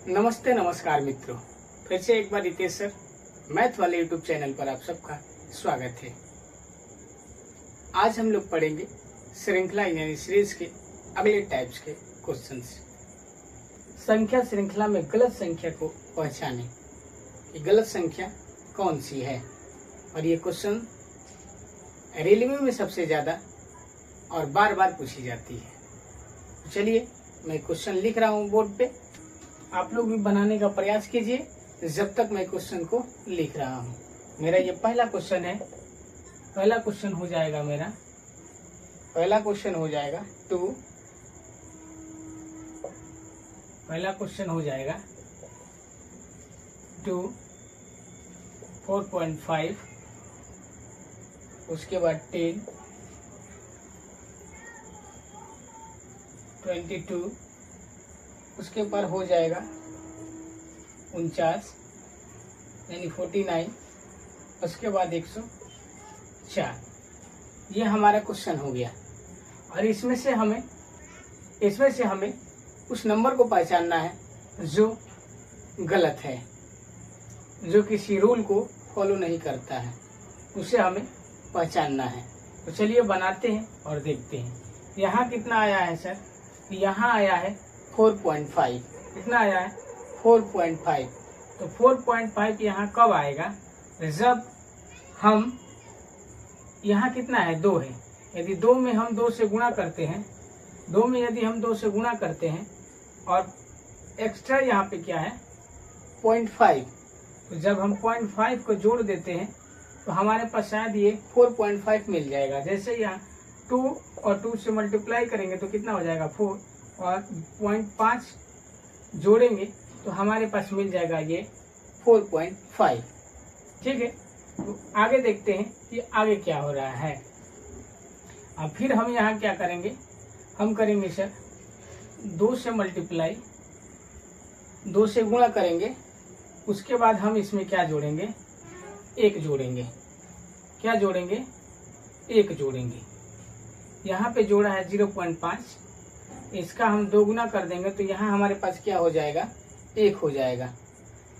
नमस्ते नमस्कार मित्रों, फिर से एक बार रितेश सर मैथ वाले यूट्यूब चैनल पर आप सबका स्वागत है। आज हम लोग पढ़ेंगे श्रृंखला यानी सीरीज के अगले टाइप्स के क्वेश्चंस। संख्या श्रृंखला में गलत संख्या को पहचानें कि गलत संख्या कौन सी है। और ये क्वेश्चन रेलवे में सबसे ज्यादा और बार बार पूछी जाती है। चलिए मैं क्वेश्चन लिख रहा हूँ बोर्ड पे, आप लोग भी बनाने का प्रयास कीजिए जब तक मैं क्वेश्चन को लिख रहा हूँ। मेरा ये पहला क्वेश्चन है। पहला क्वेश्चन हो जाएगा मेरा, पहला क्वेश्चन हो जाएगा 2, पहला क्वेश्चन हो जाएगा 2, 4.5, उसके बाद 10, 22, उसके ऊपर हो जाएगा 49 यानी 49, उसके बाद 104। ये हमारा क्वेश्चन हो गया। और इसमें से हमें उस नंबर को पहचानना है जो गलत है, जो किसी रूल को फॉलो नहीं करता है, उसे हमें पहचानना है। तो चलिए बनाते हैं और देखते हैं। यहाँ कितना आया है सर? यहाँ आया है 4.5। कितना आया है? 4.5। तो 4.5 यहाँ कब आएगा? जब हम, यहाँ कितना है? 2 है। यदि 2 में हम 2 से गुणा करते हैं, 2 में यदि हम 2 से गुणा करते हैं और एक्स्ट्रा यहाँ पे क्या है? 0.5। तो जब हम 0.5 को जोड़ देते हैं तो हमारे पास शायद ये 4.5 मिल जाएगा। जैसे यहाँ 2 और 2 से मल्टीप्लाई करेंगे तो कितना हो जाएगा? 4 और 0.5 जोड़ेंगे तो हमारे पास मिल जाएगा ये 4.5। ठीक है, तो आगे देखते हैं कि आगे क्या हो रहा है। अब फिर हम यहाँ क्या करेंगे? हम करेंगे सर 2 से मल्टीप्लाई, 2 से गुणा करेंगे, उसके बाद हम इसमें क्या जोड़ेंगे? 1 जोड़ेंगे। क्या जोड़ेंगे? 1 जोड़ेंगे। यहाँ पे जोड़ा है 0.5, इसका हम 2 गुना कर देंगे तो यहाँ हमारे पास क्या हो जाएगा? 1 हो जाएगा।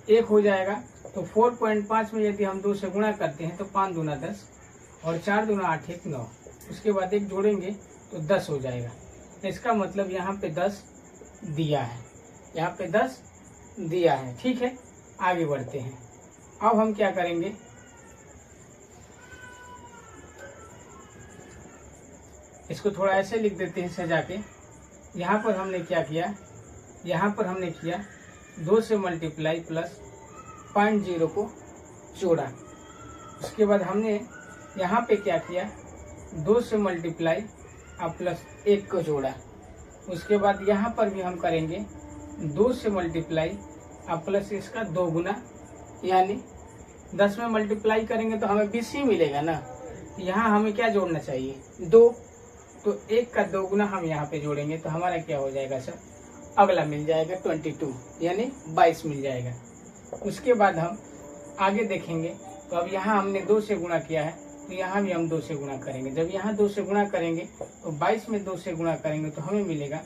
1 हो जाएगा। तो 4.5 में यदि हम 2 से गुणा करते हैं तो 5 दूना 10 और 4 दूना 8, 1 9, उसके बाद 1 जोड़ेंगे तो 10 हो जाएगा। इसका मतलब यहाँ पे 10 दिया है, यहाँ पे 10 दिया है। ठीक है, आगे बढ़ते हैं। अब हम क्या करेंगे? इसको थोड़ा ऐसे लिख देते हैं सजा के। यहाँ पर हमने क्या किया? यहाँ पर हमने किया 2 से मल्टीप्लाई प्लस 0.0 को जोड़ा। उसके बाद हमने यहाँ पे क्या किया? 2 से मल्टीप्लाई और प्लस 1 को जोड़ा। उसके बाद यहाँ पर भी हम करेंगे 2 से मल्टीप्लाई और प्लस इसका 2 गुना, यानी 10 में मल्टीप्लाई करेंगे तो हमें 20 ही मिलेगा ना। यहाँ हमें क्या जोड़ना चाहिए? 2। तो 1 का 2 गुना हम यहाँ पे जोड़ेंगे तो हमारा क्या हो जाएगा सर? अगला मिल जाएगा 22 यानी 22 मिल जाएगा। उसके बाद हम आगे देखेंगे तो अब यहाँ हमने 2 से गुणा किया है तो यहाँ भी हम 2 से गुणा करेंगे। जब यहाँ 2 से गुणा करेंगे तो 22 में 2 से गुणा करेंगे तो हमें मिलेगा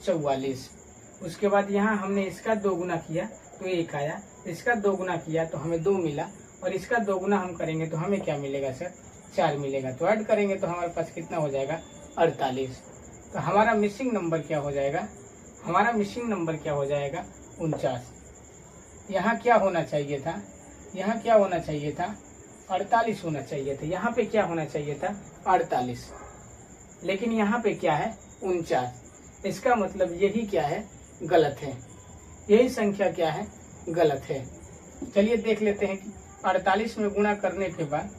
44। उसके बाद यहाँ हमने इसका 2 गुना किया तो 1 आया, इसका 2 गुना किया तो हमें 2 मिला, और इसका 2 गुना हम करेंगे तो हमें क्या मिलेगा सर? 4 मिलेगा। तो ऐड करेंगे तो हमारे पास कितना हो जाएगा? 48। तो हमारा मिसिंग नंबर क्या हो जाएगा? हमारा मिसिंग नंबर क्या हो जाएगा? 49। यहाँ क्या होना चाहिए था? यहाँ क्या होना चाहिए था? 48 होना चाहिए था। यहाँ पे क्या होना चाहिए था? 48, लेकिन यहाँ पे क्या है? 49। इसका मतलब यही क्या है? गलत है। यही संख्या क्या है? गलत है। चलिए देख लेते हैं कि 48 में गुणा करने के बाद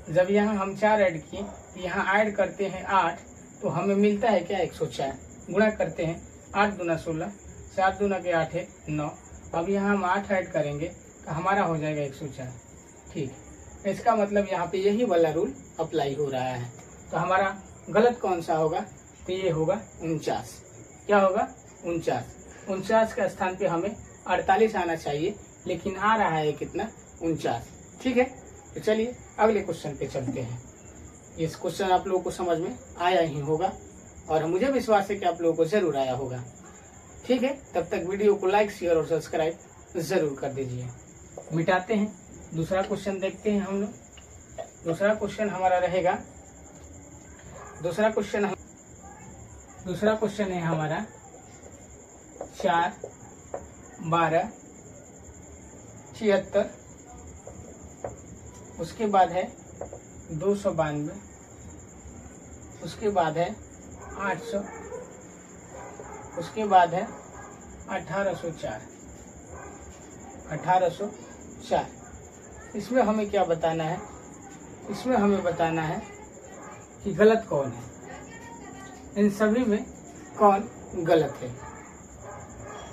जब यहाँ हम 4 ऐड किए, यहाँ ऐड करते हैं 8 तो हमें मिलता है क्या? 104। गुणा करते हैं 8 दूना 16, 4 दूना के 8 है 9। अब यहाँ हम 8 ऐड करेंगे तो हमारा हो जाएगा 104। ठीक, इसका मतलब यहाँ पे यही वाला रूल अप्लाई हो रहा है। तो हमारा गलत कौन सा होगा? तो ये होगा 49। क्या होगा? 49। 49 का स्थान पे हमें 48 आना चाहिए, लेकिन आ रहा है कितना? 49। ठीक है, तो चलिए अगले क्वेश्चन पे चलते हैं। इस क्वेश्चन आप लोगों को समझ में आया ही होगा और मुझे विश्वास है कि आप लोगों को जरूर आया होगा। ठीक है, तब तक वीडियो को लाइक, शेयर और सब्सक्राइब जरूर कर दीजिए। मिटाते हैं, दूसरा क्वेश्चन देखते हैं हम लोग। दूसरा क्वेश्चन हमारा रहेगा, दूसरा क्वेश्चन है हमारा 4, 12, 76, उसके बाद है 292, उसके बाद है 800, उसके बाद है 1804। इसमें हमें क्या बताना है? इसमें हमें बताना है कि गलत कौन है, इन सभी में कौन गलत है।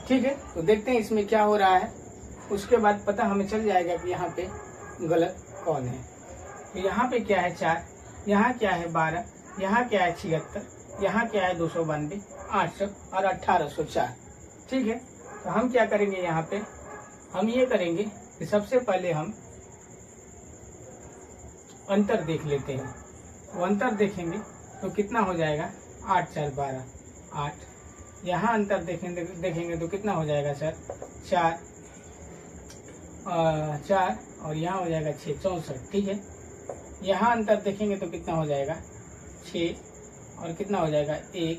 ठीक है, तो देखते हैं इसमें क्या हो रहा है, उसके बाद पता हमें चल जाएगा कि यहाँ पे गलत कौन है। तो यहाँ पे क्या है 4, यहाँ क्या है 12, यहाँ क्या है 76, यहाँ क्या है 292, 800 और 1804। ठीक है, तो हम क्या करेंगे, यहाँ पे हम ये करेंगे कि सबसे पहले हम अंतर देख लेते हैं। वो अंतर देखेंगे तो कितना हो जाएगा, 8, 4, 12, 8। यहाँ अंतर देखेंगे तो कितना हो जाएगा सर, 4 और यहाँ हो जाएगा 6, 64। ठीक है, यहाँ अंतर देखेंगे तो कितना हो जाएगा, 6 और कितना हो जाएगा 1,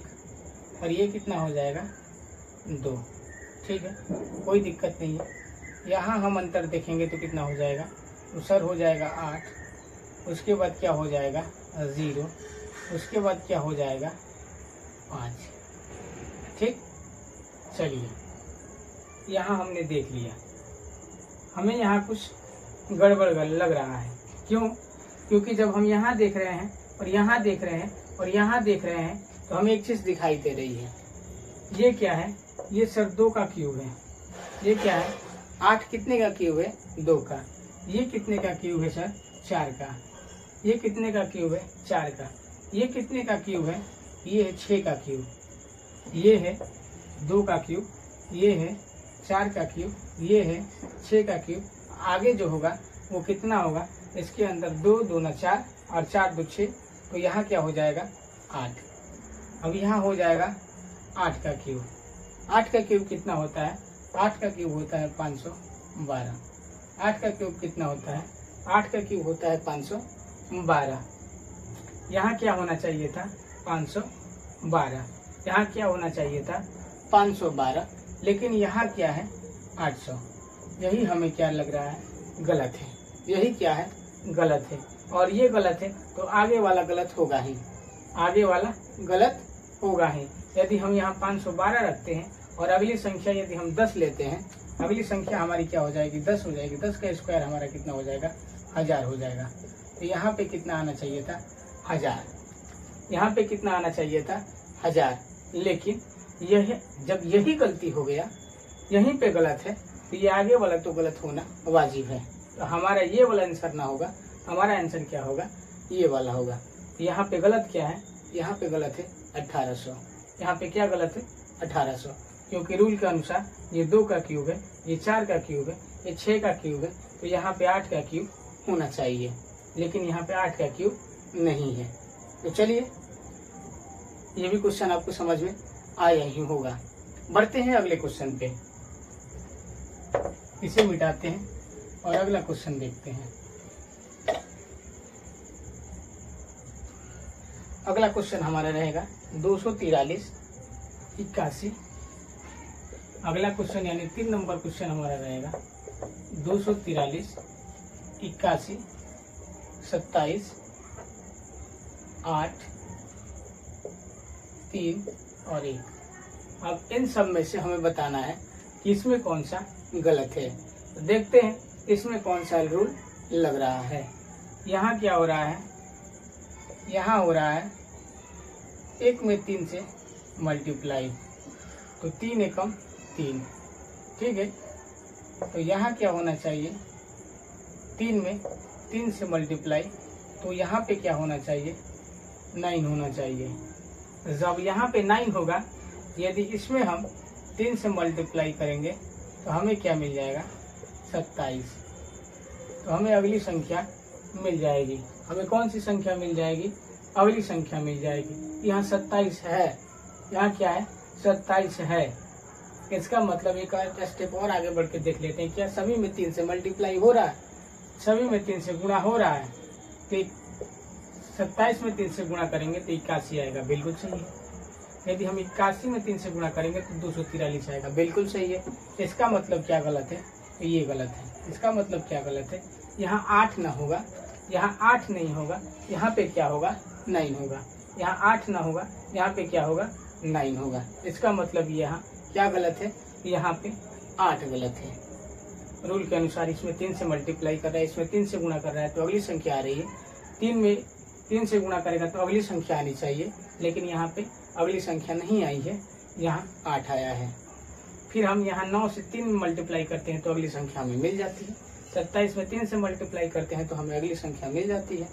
और ये कितना हो जाएगा 2। ठीक है, कोई दिक्कत नहीं है। यहाँ हम अंतर देखेंगे तो कितना हो जाएगा, तो सर हो जाएगा 8, उसके बाद क्या हो जाएगा 0, उसके बाद क्या हो जाएगा 5। ठीक, चलिए यहाँ हमने देख लिया, हमें यहाँ कुछ गड़बड़ लग रहा है। क्यों? क्योंकि जब हम यहाँ देख रहे हैं और यहाँ देख रहे हैं और यहाँ देख रहे हैं तो हमें एक चीज़ दिखाई दे रही है। ये क्या है, ये सर 2 का क्यूब है। ये क्या है, 8 कितने का क्यूब है, 2 का। ये कितने का क्यूब है सर, 4 का। ये कितने का क्यूब है, 4 का। ये कितने का क्यूब है, ये है 6 का क्यूब। ये है 2 का क्यूब, ये है 4 का क्यूब, ये है 6 का क्यूब। आगे जो होगा वो कितना होगा, इसके अंदर 2 दूना 4 और 4 2 6, तो यहाँ क्या हो जाएगा 8। अब यहाँ हो जाएगा 8 का क्यूब। 8 का क्यूब कितना होता है, 8 का क्यूब होता है 512। 8 का क्यूब कितना होता है, 8 का क्यूब होता है 512। यहाँ क्या होना चाहिए था, 512। यहाँ क्या होना चाहिए था, 512, लेकिन यहाँ क्या है 800। यही हमें क्या लग रहा है, गलत है। यही क्या है, गलत है। और ये गलत है तो आगे वाला गलत होगा ही, आगे वाला गलत होगा ही। यदि हम यहाँ 512 रखते हैं और अगली संख्या यदि हम 10 लेते हैं, अगली संख्या हमारी क्या हो जाएगी, 10 हो जाएगी। 10 का स्क्वायर हमारा कितना हो जाएगा, 1000 हो जाएगा। तो यहाँ पे कितना आना चाहिए था, 1000। यहाँ पे कितना आना चाहिए था, 1000। लेकिन यह जब यही गलती हो गया, यहीं पे गलत है, तो ये आगे वाला तो गलत होना वाजिब है। तो हमारा ये वाला आंसर ना होगा, हमारा आंसर क्या होगा, ये वाला होगा। यहाँ पे गलत क्या है, यहाँ पे गलत है 1800। यहाँ पे क्या गलत है, 1800, क्योंकि रूल के अनुसार ये 2 का क्यूब है, ये 4 का क्यूब है, ये 6 का क्यूब है, तो यहाँ पे 8 का क्यूब होना चाहिए, लेकिन यहाँ पे 8 का क्यूब नहीं है। तो चलिए, ये भी क्वेश्चन आपको समझ में आया ही होगा। बढ़ते हैं अगले क्वेश्चन पे, इसे मिटाते हैं और अगला क्वेश्चन देखते हैं। अगला क्वेश्चन हमारा रहेगा 243, 81। अगला क्वेश्चन यानी 3 नंबर क्वेश्चन हमारा रहेगा 243, 81, 27, 8, 3 और 1। अब इन सब में से हमें बताना है कि इसमें कौन सा गलत है। तो देखते हैं इसमें कौन सा रूल लग रहा है। यहाँ क्या हो रहा है, यहाँ हो रहा है 1 में 3 से मल्टीप्लाई, तो 3 एकम 3। ठीक है, तो यहाँ क्या होना चाहिए, 3 में 3 से मल्टीप्लाई, तो यहाँ पे क्या होना चाहिए, 9 होना चाहिए। जब यहाँ पे 9 होगा, यदि इसमें हम 3 से मल्टीप्लाई करेंगे तो हमें क्या मिल जाएगा, 27। तो हमें अगली संख्या मिल जाएगी। हमें कौन सी संख्या मिल जाएगी, अगली संख्या मिल जाएगी। यहाँ 27 है, यहाँ क्या है, 27 है। इसका मतलब एक स्टेप और आगे बढ़ के देख लेते हैं, क्या सभी में 3 से मल्टीप्लाई हो रहा है, सभी में 3 से गुणा हो रहा है। तो 27 में 3 से गुणा करेंगे तो 81 आएगा, बिल्कुल सही है। यदि हम 81 में 3 से गुणा करेंगे तो 243 आएगा, बिल्कुल सही है। इसका मतलब क्या गलत है, ये गलत है। इसका मतलब क्या गलत है, यहाँ 8 ना होगा, यहाँ 8 नहीं होगा, यहाँ पे क्या होगा 9 होगा, यहाँ 8 ना होगा, यहाँ पे क्या होगा 9 होगा। इसका मतलब यहाँ क्या गलत है, यहाँ पे 8 गलत है। रूल के अनुसार इसमें 3 से मल्टीप्लाई कर रहा है, इसमें 3 से गुणा कर रहा है तो अगली संख्या आ रही है। 3 में 3 से गुणा करेगा तो अगली संख्या आनी चाहिए, लेकिन यहाँ पे अगली संख्या नहीं आई है, यहाँ 8 आया है। फिर हम यहाँ 9 से 3 में मल्टीप्लाई करते हैं तो अगली संख्या हमें मिल जाती है। 27 में 3 से मल्टीप्लाई करते हैं तो हमें अगली संख्या मिल जाती है,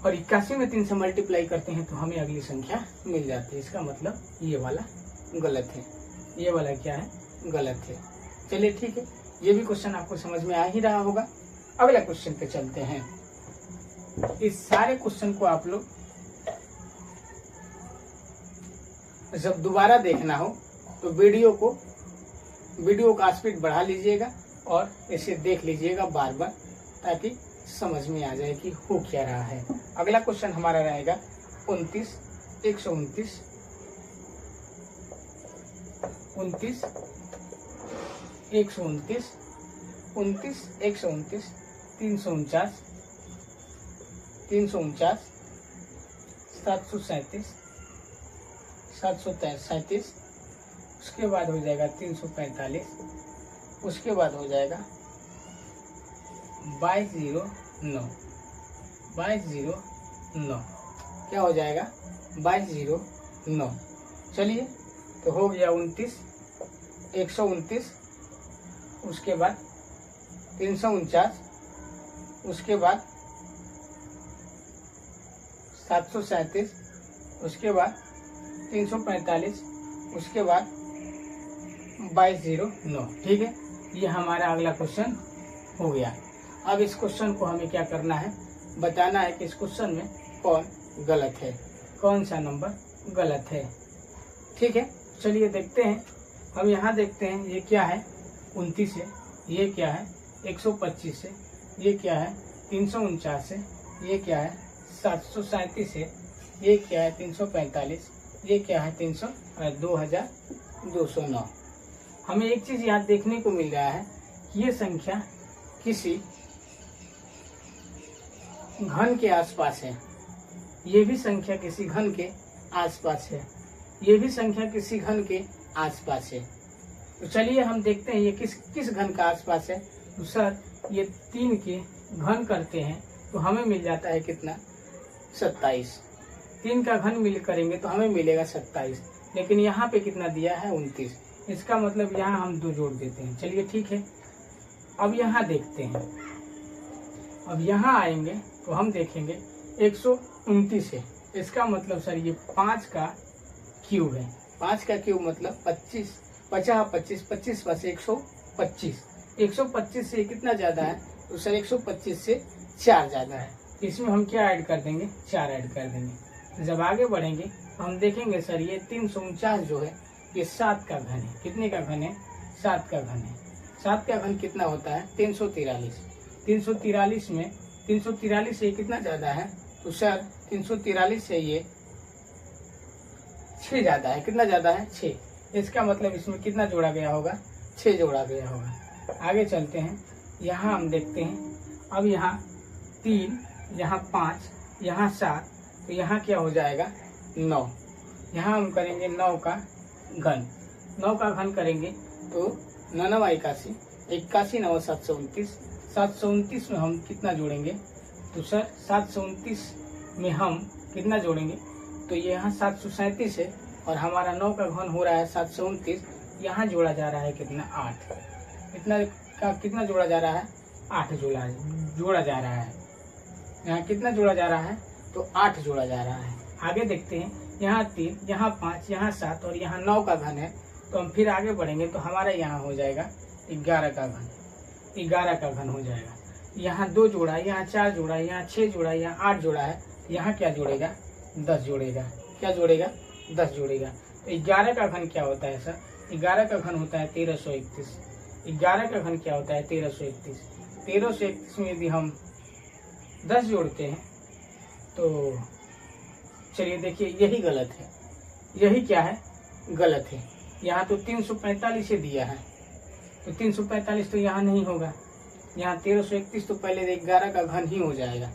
और 81 में 3 से मल्टीप्लाई करते हैं तो हमें अगली संख्या मिल जाती है। इसका मतलब ये वाला गलत है, ये वाला क्या है, गलत है। चलिए ठीक है, ये भी क्वेश्चन आपको समझ में आ ही रहा होगा। अगला क्वेश्चन पे चलते हैं। इस सारे क्वेश्चन को आप लोग जब दोबारा देखना हो तो वीडियो का स्पीड बढ़ा लीजिएगा और इसे देख लीजिएगा बार बार, ताकि समझ में आ जाए कि हो क्या रहा है। अगला क्वेश्चन हमारा रहेगा 29, 129, 29, 129, 29, 129, 349, 349, 737, 737, उसके बाद हो जाएगा 345, उसके बाद हो जाएगा 2209, 2209, क्या हो जाएगा 2209। चलिए, तो हो गया 29, 129, उसके बाद 349, उसके बाद 737, उसके बाद 345, उसके बाद 2209। ठीक है, ये हमारा अगला क्वेश्चन हो गया। अब इस क्वेश्चन को हमें क्या करना है, बताना है कि इस क्वेश्चन में कौन गलत है, कौन सा नंबर गलत है। ठीक है, चलिए देखते हैं। हम यहाँ देखते हैं, ये क्या है 29 है, ये क्या है 125 है, ये क्या है 349 है, ये क्या है 737 है, ये क्या है 345, ये क्या है 2209। हमें एक चीज यहाँ देखने को मिल रहा है, ये संख्या किसी घन के आसपास है, ये भी संख्या किसी घन के आसपास है, ये भी संख्या किसी घन के आसपास है। तो चलिए हम देखते हैं ये किस घन का आसपास है। तो सर ये 3 के घन करते हैं तो हमें मिल जाता है कितना 27। 3 का घन मिल करेंगे तो हमें मिलेगा 27, लेकिन यहाँ पे कितना दिया है 29। इसका मतलब यहाँ हम 2 जोड़ देते हैं। चलिए ठीक है, अब यहाँ देखते हैं। अब यहाँ आएंगे तो हम देखेंगे 129 है, इसका मतलब सर ये 5 का क्यूब है। 5 का क्यूब मतलब 25, 50, 25, 25 बस 125। 125 से कितना ज्यादा है, तो सर 125 से 4 ज्यादा है। इसमें हम क्या ऐड कर देंगे, 4 ऐड कर देंगे। जब आगे बढ़ेंगे तो हम देखेंगे सर ये 349 जो है ये 7 का घन है। कितने का घन है, 7 का घन है। 7 का घन कितना होता है 343। 343 में 343 से कितना ज्यादा है, तो सर 343 से ये 6 ज्यादा है। कितना ज्यादा है 6। इसका मतलब इसमें कितना जोड़ा गया होगा, 6 जोड़ा गया होगा। आगे चलते हैं, यहाँ हम देखते हैं। अब यहाँ 3, यहाँ 5, यहाँ 7, तो यहाँ क्या हो जाएगा 9। यहाँ हम करेंगे 9 का घन। 9 का घन करेंगे तो 9 9 81, 81 9 729। 729 में हम कितना जोड़ेंगे, तो सर 729 में हम कितना जोड़ेंगे, तो ये यहाँ 737 है और हमारा 9 का घन हो रहा है 729। यहाँ जोड़ा जा रहा है कितना 8। कितना जोड़ा जा रहा है 8 जोड़ा जा रहा है। यहाँ कितना जोड़ा जा रहा है, तो 8 जोड़ा जा रहा है। आगे देखते हैं, यहाँ 3, यहाँ 5, यहाँ 7 और यहाँ 9 का घन है। तो हम फिर आगे बढ़ेंगे तो हमारा यहाँ हो जाएगा 11 का घन। 11 का घन हो जाएगा। यहाँ 2 जोड़ा, यहाँ 4 जोड़ा, यहाँ 6 जोड़ा, यहाँ 8 जोड़ा है। यहाँ क्या जोड़ेगा 10 जोड़ेगा। क्या जोड़ेगा 10 जोड़ेगा। तो 11 का घन क्या होता है सर, 11 का घन होता है 1331। 11 का घन क्या होता है 1331। 1331 में यदि हम 10 जोड़ते हैं तो चलिए देखिए यही गलत है। यही क्या है, गलत है। यहाँ तो 345 से दिया है, तो 345 तो यहाँ नहीं होगा। यहाँ 1331 तो पहले 11 का घन ही हो जाएगा,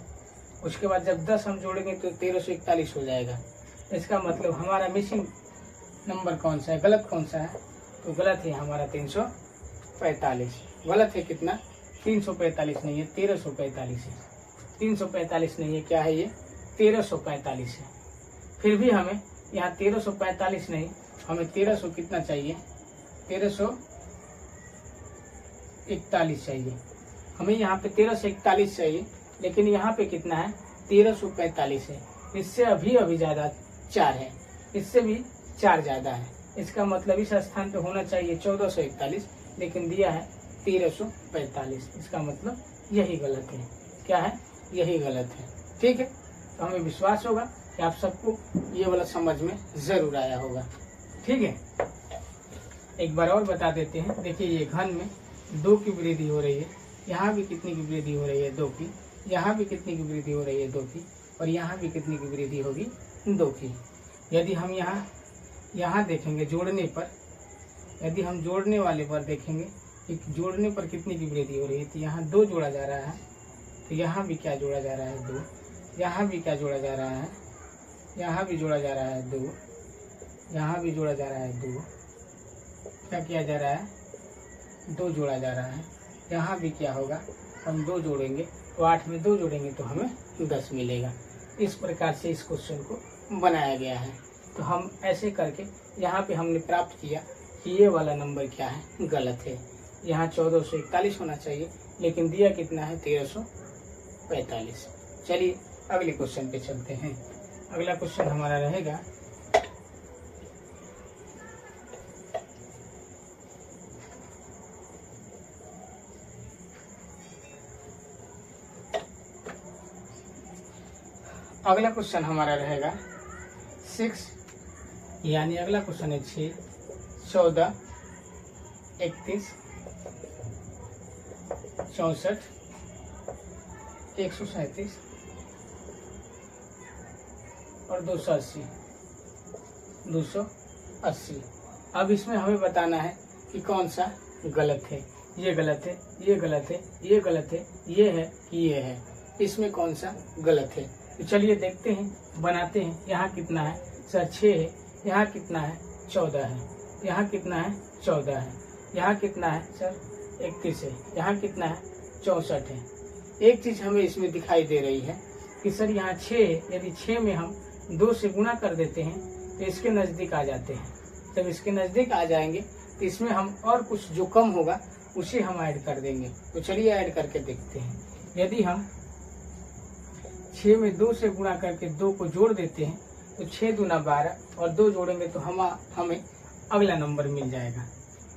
उसके बाद जब 10 हम जोड़ेंगे तो 1341 हो जाएगा। इसका मतलब हमारा मिसिंग नंबर कौन सा है, गलत कौन सा है, तो गलत है हमारा 345। गलत है कितना, 345 नहीं है, 1345 है। 345 नहीं है, क्या है ये, 1345 है। फिर भी हमें यहाँ 1345 नहीं, हमें 1300 कितना चाहिए, 1341 चाहिए। हमें यहाँ पे 1341 चाहिए, लेकिन यहाँ पे कितना है 1345 है। इससे अभी ज़्यादा 4 है, इससे भी 4 ज़्यादा है। इसका मतलब इस स्थान पे होना चाहिए 1441, लेकिन दिया है 1345। इसका मतलब यही गलत है। क्या है, यही गलत है। ठीक है, तो हमें विश्वास होगा कि आप सबको ये वाला समझ में ज़रूर आया होगा। ठीक है, एक बार और बता देते हैं। देखिए ये घन में 2 की वृद्धि हो रही है, यहाँ भी कितनी की वृद्धि हो रही है 2 की, यहाँ भी कितनी की वृद्धि हो रही है 2 की, और यहाँ भी कितनी की वृद्धि होगी 2 की। यदि हम यहाँ देखेंगे जोड़ने पर, यदि हम जोड़ने वाले पर देखेंगे कि जोड़ने पर कितनी की वृद्धि हो रही है, तो यहाँ 2 जोड़ा जा रहा है, तो यहाँ भी क्या जोड़ा जा रहा है 2, यहाँ भी क्या जोड़ा जा रहा है, यहाँ भी जोड़ा जा रहा है 2, यहाँ भी जोड़ा जा रहा है 2, क्या किया जा रहा है 2 जोड़ा जा रहा है। यहाँ भी क्या होगा, हम 2 जोड़ेंगे तो 8 में 2 जोड़ेंगे तो हमें 10 मिलेगा। इस प्रकार से इस क्वेश्चन को बनाया गया है। तो हम ऐसे करके यहाँ पे हमने प्राप्त किया कि ये वाला नंबर क्या है, गलत है। यहाँ 1441 होना चाहिए, लेकिन दिया कितना है 1345। चलिए अगले क्वेश्चन पे चलते हैं। अगला क्वेश्चन हमारा रहेगा अगला क्वेश्चन हमारा रहेगा 6, यानी अगला क्वेश्चन है 6, 14, 31, 64, 137 और 280। अब इसमें हमें बताना है कि कौन सा गलत है। ये गलत है, ये गलत है, ये गलत है, ये है कि ये है, इसमें कौन सा गलत है। तो चलिए देखते हैं, बनाते हैं। यहाँ कितना है सर 6 है, यहाँ कितना है 14 है, यहाँ कितना है 14 है, यहाँ कितना है सर 31 है, यहाँ कितना है 64 है। एक चीज़ हमें इसमें दिखाई दे रही है कि सर यहाँ 6 है, यदि 6 में हम 2 से गुणा कर देते हैं तो इसके नज़दीक आ जाते हैं। जब इसके नज़दीक आ जाएंगे तो इसमें हम और कुछ जो कम होगा उसे हम ऐड कर देंगे। तो चलिए ऐड करके देखते हैं। यदि हम 6 में 2 से गुणा करके 2 को जोड़ देते हैं तो 6 दूना 12 और 2 जोड़ेंगे तो हमें अगला नंबर मिल जाएगा।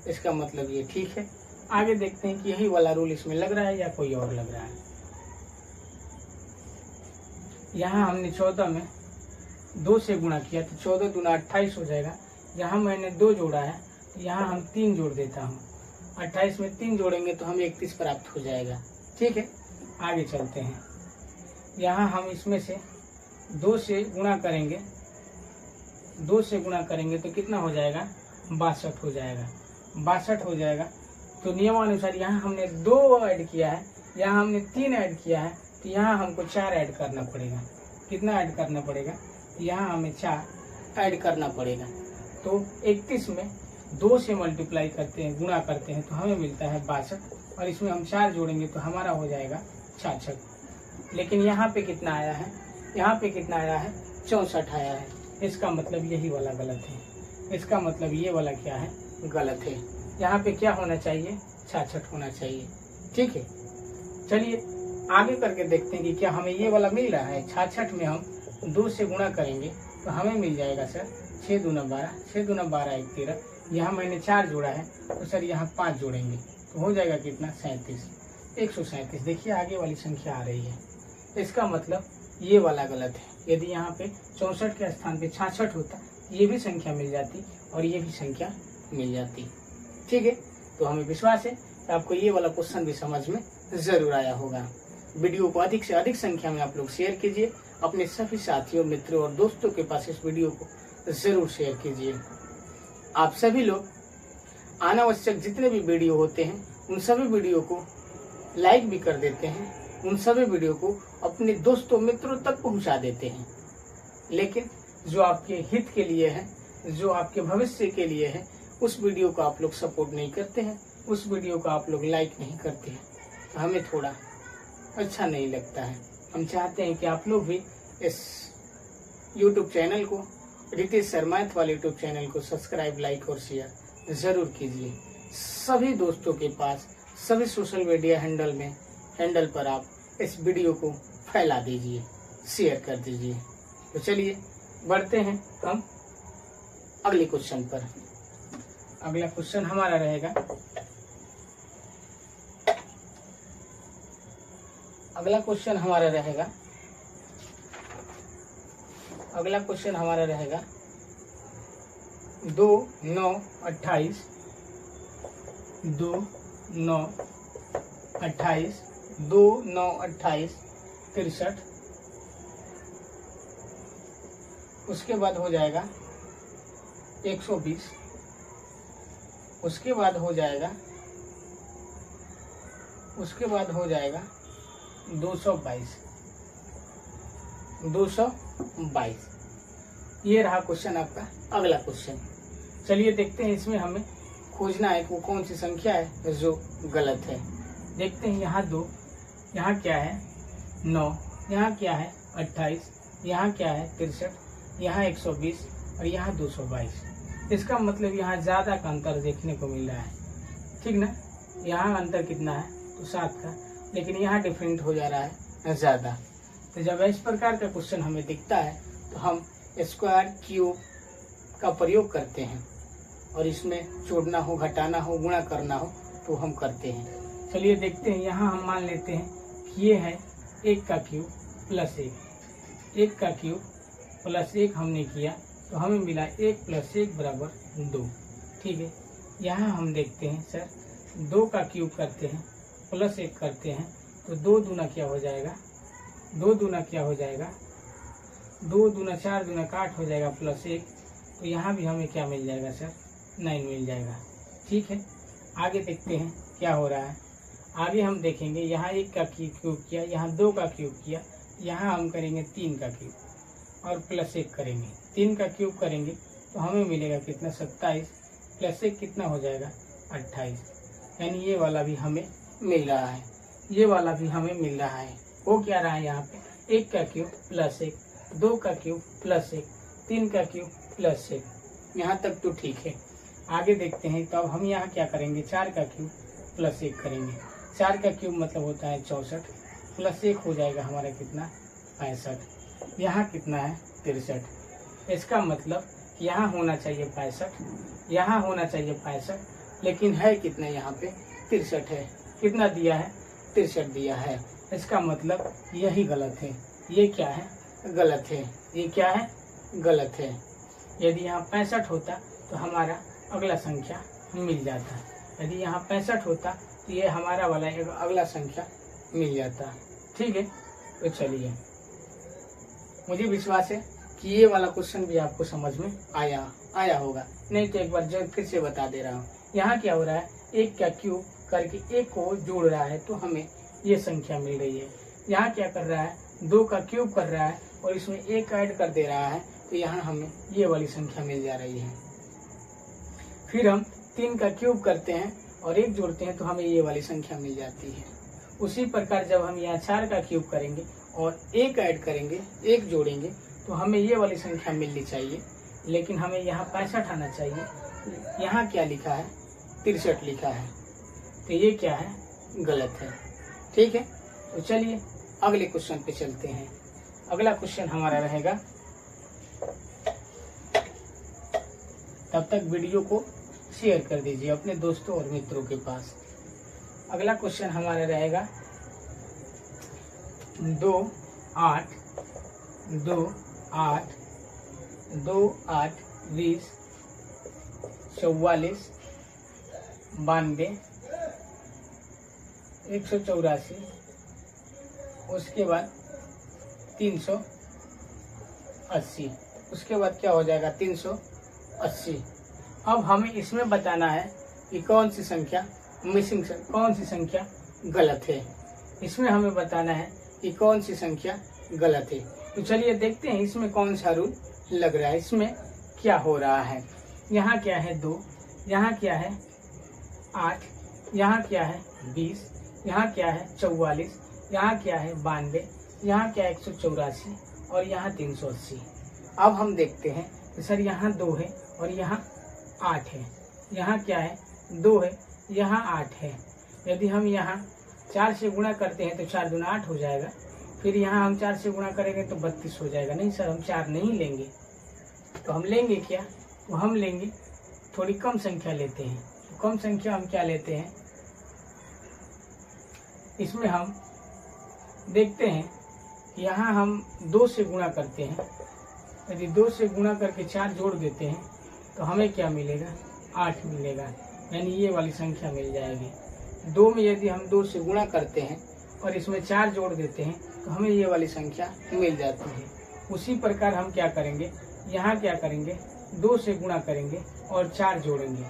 इसका मतलब ये ठीक है। आगे देखते हैं कि यही वाला रूल इसमें लग रहा है या कोई और लग रहा है। यहाँ हमने 14 में 2 से गुणा किया तो 14 दूना 28 हो जाएगा। यहाँ मैंने 2 जोड़ा है तो यहाँ हम 3 जोड़ देता हूँ। 28 में 3 जोड़ेंगे तो हमें 31 प्राप्त हो जाएगा। ठीक है, आगे चलते हैं। यहाँ हम इसमें से 2 से गुणा करेंगे, 2 से गुणा करेंगे तो कितना हो जाएगा 62 हो जाएगा। 62 हो जाएगा तो नियमानुसार यहाँ हमने 2 ऐड किया है, यहाँ हमने 3 ऐड किया है, तो यहाँ हमको 4 ऐड करना पड़ेगा। कितना ऐड करना पड़ेगा, यहाँ हमें 4 ऐड करना पड़ेगा। तो 31 में 2 से मल्टीप्लाई करते हैं, गुणा करते हैं तो हमें मिलता है 62, और इसमें हम 4 जोड़ेंगे तो हमारा हो जाएगा 66। लेकिन यहाँ पे कितना आया है, यहाँ पे कितना आया है 64 आया है। इसका मतलब यही वाला गलत है। इसका मतलब ये वाला क्या है, गलत है। यहाँ पे क्या होना चाहिए 66 होना चाहिए। ठीक है, चलिए आगे करके देखते हैं कि क्या हमें ये वाला मिल रहा है। 66 में हम 2 से गुणा करेंगे तो हमें मिल जाएगा सर 6 दूना 12, 6 दूना 12 1 13। यहाँ मैंने 4 जोड़ा है तो सर यहाँ 5 जोड़ेंगे तो हो जाएगा कितना 37, 137। देखिए आगे वाली संख्या आ रही है। इसका मतलब ये वाला गलत है। यदि यहाँ पे 64 के स्थान पे 66 होता, ये भी संख्या मिल जाती और ये भी संख्या मिल जाती। ठीक है, तो हमें विश्वास है कि आपको ये वाला क्वेश्चन भी समझ में जरूर आया होगा। वीडियो को अधिक से अधिक संख्या में आप लोग शेयर कीजिए, अपने सभी साथियों, मित्रों और दोस्तों के पास इस वीडियो को जरूर शेयर कीजिए। आप सभी लोग अनावश्यक जितने भी वीडियो होते हैं उन सभी वीडियो को लाइक भी कर देते हैं, उन सभी वीडियो को अपने दोस्तों मित्रों तक पहुंचा देते हैं, लेकिन जो आपके हित के लिए है, जो आपके भविष्य के लिए है, उस वीडियो को आप लोग सपोर्ट नहीं करते हैं, उस वीडियो को आप लोग लाइक नहीं करते हैं, तो हमें थोड़ा अच्छा नहीं लगता है। हम चाहते हैं कि आप लोग भी इस YouTube चैनल को, रितेश शर्मा वाले YouTube चैनल को सब्सक्राइब, लाइक और शेयर जरूर कीजिए। सभी दोस्तों के पास, सभी सोशल मीडिया हैंडल पर आप इस वीडियो को फैला दीजिए, शेयर कर दीजिए। तो चलिए बढ़ते हैं हम अगले क्वेश्चन पर। अगला क्वेश्चन हमारा रहेगा, अगला क्वेश्चन हमारा रहेगा 2, 9, 28, 2, 9, 28, 2, 9, 28, 63। उसके बाद हो जाएगा 120, उसके बाद हो जाएगा 222। ये रहा क्वेश्चन आपका अगला क्वेश्चन। चलिए देखते हैं, इसमें हमें खोजना है कि वो कौन सी संख्या है जो गलत है। देखते हैं, यहाँ 2, यहाँ क्या है 9, यहाँ क्या है 28, यहाँ क्या है 63, यहाँ 120 और यहाँ 222। इसका मतलब यहाँ ज़्यादा का अंतर देखने को मिल रहा है, ठीक ना। यहाँ अंतर कितना है तो 7 का, लेकिन यहाँ डिफरेंट हो जा रहा है ज़्यादा। तो जब इस प्रकार का क्वेश्चन हमें दिखता है तो हम स्क्वायर, क्यूब का प्रयोग करते हैं, और इसमें जोड़ना हो, घटाना हो, गुणा करना हो तो हम करते हैं। चलिए देखते हैं, यहाँ हम मान लेते हैं कि ये है 1 का क्यूब प्लस 1 का क्यूब प्लस 1 हमने किया तो हमें मिला 1 + 1 = 2। ठीक है, यहाँ हम देखते हैं सर 2 का क्यूब करते हैं प्लस 1 करते हैं तो 2 दूना क्या हो जाएगा, 2 दूना क्या हो जाएगा, 2 दूना 4 दूना 8 हो जाएगा प्लस 1, तो यहाँ भी हमें क्या मिल जाएगा सर, 9 मिल जाएगा। ठीक है, आगे देखते हैं क्या हो रहा है। आगे हम देखेंगे, यहाँ 1 का क्यूब किया, यहाँ 2 का क्यूब किया, यहाँ हम करेंगे 3 का क्यूब और प्लस 1 करेंगे। 3 का क्यूब करेंगे तो हमें मिलेगा कितना, 27 प्लस 1 कितना हो जाएगा 28। यानी ये वाला भी हमें मिल रहा है, ये वाला भी हमें मिल रहा है। वो क्या रहा है यहाँ पे, 1 का क्यूब प्लस 1, 2 का क्यूब प्लस 1, 3 का क्यूब प्लस 1। यहाँ तक तो ठीक है। आगे देखते हैं, तो अब हम यहाँ क्या करेंगे, 4 का क्यूब प्लस 1 करेंगे। 4 का क्यूब मतलब होता है 64 प्लस 1 हो जाएगा हमारा कितना, 65। यहाँ कितना है 63। इसका मतलब यहाँ होना चाहिए 65, यहाँ होना चाहिए 65, लेकिन है कितना, यहाँ पे 63 है। कितना दिया है, 63 दिया है। इसका मतलब यही गलत है। ये क्या है, गलत है। ये क्या है, गलत है। यदि यहाँ 65 होता तो हमारा अगला संख्या मिल जाता। यदि यहाँ 65 होता तो ये हमारा वाला अगला संख्या मिल जाता। ठीक है, तो चलिए, मुझे विश्वास है कि ये वाला क्वेश्चन भी आपको समझ में आया होगा। नहीं तो एक बार जो फिर से बता दे रहा हूँ। यहाँ क्या हो रहा है, 1 का क्यूब करके 1 को जोड़ रहा है तो हमें ये संख्या मिल रही है। यहाँ क्या कर रहा है, 2 का क्यूब कर रहा है और इसमें 1 ऐड कर दे रहा है तो यहाँ हमें ये वाली संख्या मिल जा रही है। फिर हम 3 का क्यूब करते हैं और 1 जोड़ते हैं तो हमें ये वाली संख्या मिल जाती है। उसी प्रकार जब हम यहाँ 4 का क्यूब करेंगे और 1 ऐड करेंगे, 1 जोड़ेंगे तो हमें ये वाली संख्या मिलनी चाहिए, लेकिन हमें यहाँ 65 आना चाहिए। यहाँ क्या लिखा है, 63 लिखा है, तो ये क्या है, गलत है। ठीक है, तो चलिए अगले क्वेश्चन पे चलते हैं। अगला क्वेश्चन हमारा रहेगा, तब तक वीडियो को शेयर कर दीजिए अपने दोस्तों और मित्रों के पास। अगला क्वेश्चन हमारा रहेगा 2, 8, 2, 8, 2, 8, 20, 44, 92, 184, उसके बाद 380, उसके बाद क्या हो जाएगा 380। अब हमें इसमें बताना है कि कौन सी संख्या मिसिंग, कौन सी संख्या गलत है। इसमें हमें बताना है कि कौन सी संख्या गलत है। तो चलिए देखते हैं इसमें कौन सा रूल लग रहा है, इसमें क्या हो रहा है। यहाँ क्या है 2, यहाँ क्या है 8, यहाँ क्या है 20, यहाँ क्या है 44, यहाँ क्या है 92, यहाँ क्या है 184 और यहाँ 380। अब हम देखते हैं कि सर यहाँ 2 है और यहाँ 8 है, यहाँ क्या है 2 है, यहाँ 8 है। यदि हम यहाँ 4 से गुणा करते हैं तो 4 दूना 8 हो जाएगा। फिर यहाँ हम 4 से गुणा करेंगे तो 32 हो जाएगा। नहीं सर, हम 4 नहीं लेंगे, तो हम लेंगे क्या, तो हम लेंगे थोड़ी कम संख्या लेते हैं। तो कम संख्या हम क्या लेते हैं, इसमें हम देखते हैं कि यहाँ हम 2 से गुणा करते हैं। यदि 2 से गुणा करके 4 जोड़ देते हैं तो हमें क्या मिलेगा, 8 मिलेगा, यानी ये वाली संख्या मिल जाएगी। 2 में यदि हम 2 से गुणा करते हैं और इसमें 4 जोड़ देते हैं तो हमें ये वाली संख्या मिल जाती है। उसी प्रकार हम क्या करेंगे, यहाँ क्या करेंगे 2 से गुणा करेंगे और 4 जोड़ेंगे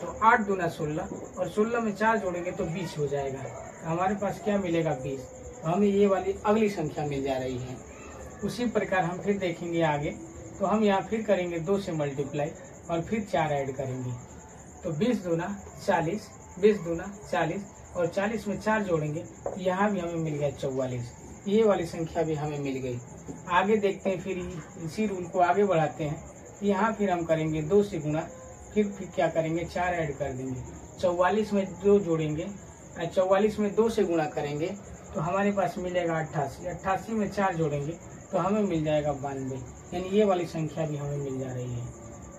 तो 8 दूना 16 और 16 में 4 जोड़ेंगे तो 20 हो जाएगा। तो हमारे पास क्या मिलेगा 20। तो हमें ये वाली अगली संख्या मिल जा रही है। उसी प्रकार हम फिर देखेंगे आगे, तो हम यहाँ फिर करेंगे 2 से मल्टीप्लाई और फिर 4 ऐड करेंगे तो 20 दूना 40, 20 दूना 40 और 40 में 4 जोड़ेंगे तो यहाँ भी हमें मिल गया 44। ये वाली संख्या भी हमें मिल गई। आगे देखते हैं, फिर इसी रूल को आगे बढ़ाते हैं। यहाँ फिर हम करेंगे 2 से गुणा, फिर क्या करेंगे 4 ऐड कर देंगे। 44 में 2 जोड़ेंगे, 44 में 2 से गुणा करेंगे तो हमारे पास मिलेगा 88, 88 में 4 जोड़ेंगे तो हमें मिल जाएगा 92, यानी ये वाली संख्या भी हमें मिल जा रही है।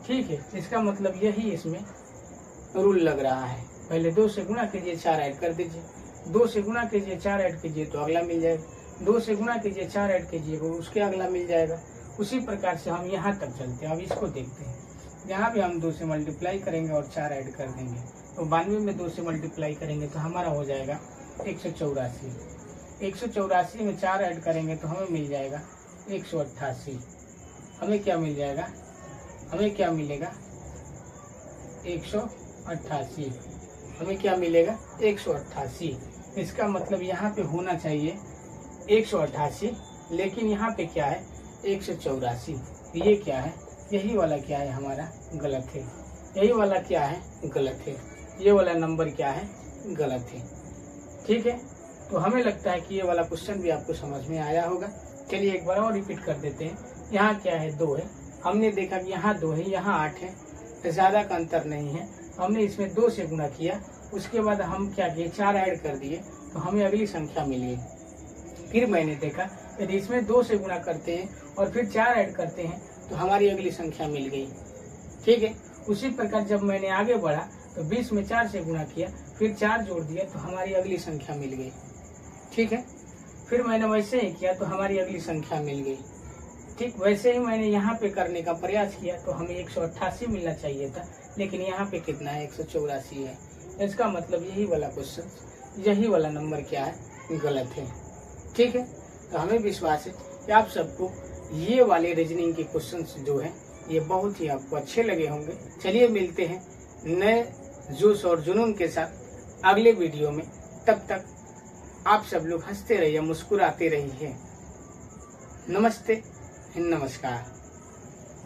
ठीक है, इसका मतलब यही इसमें रूल लग रहा है। पहले 2 से गुणा कीजिए 4 ऐड कर दीजिए, 2 से गुणा कीजिए 4 ऐड कीजिए तो अगला मिल जाएगा, 2 से गुणा कीजिए 4 ऐड कीजिए वो उसके अगला मिल जाएगा। उसी प्रकार से हम यहाँ तक चलते हैं। अब इसको देखते हैं, यहाँ भी हम 2 से मल्टीप्लाई करेंगे और 4 ऐड कर देंगे तो 92 में 2 से मल्टीप्लाई करेंगे तो हमारा हो जाएगा 184। 184 में 4 ऐड करेंगे तो हमें मिल जाएगा 188। हमें क्या मिल जाएगा, हमें क्या मिलेगा 188। हमें क्या मिलेगा 188। इसका मतलब यहाँ पे होना चाहिए 188, लेकिन यहाँ पे क्या है 184। ये क्या है, यही वाला क्या है हमारा गलत है। यही वाला क्या है गलत है, ये वाला नंबर क्या है गलत है। ठीक है, तो हमें लगता है कि ये वाला क्वेश्चन भी आपको समझ में आया होगा। चलिए एक बार और रिपीट कर देते हैं। यहाँ क्या है 2 है, हमने देखा कि यहाँ 2 है, यहाँ 8 है, तो ज़्यादा का अंतर नहीं है। हमने इसमें 2 से गुणा किया, उसके बाद हम क्या किए 4 ऐड कर दिए तो हमें अगली संख्या मिल गई। फिर मैंने देखा यदि इसमें 2 से गुणा करते हैं और फिर 4 ऐड करते हैं तो हमारी अगली संख्या मिल गई। ठीक है, उसी प्रकार जब मैंने आगे बढ़ा तो 20 में 4 से गुणा किया, फिर 4 जोड़ दिया तो हमारी अगली संख्या मिल गई। ठीक है, फिर मैंने वैसे ही किया तो हमारी अगली संख्या मिल गई। ठीक वैसे ही मैंने यहाँ पे करने का प्रयास किया तो हमें 188 मिलना चाहिए था, लेकिन यहाँ पे कितना है 184 है। इसका मतलब यही वाला क्वेश्चन, यही वाला नंबर क्या है गलत है। ठीक है, तो हमें विश्वास है कि आप सबको ये वाले रीजनिंग के क्वेश्चंस जो है ये बहुत ही आपको अच्छे लगे होंगे। चलिए मिलते हैं नए जोश और जुनून के साथ अगले वीडियो में। तब तक आप सब लोग हंसते रहिए, मुस्कुराते रहिए। नमस्ते, नमस्कार।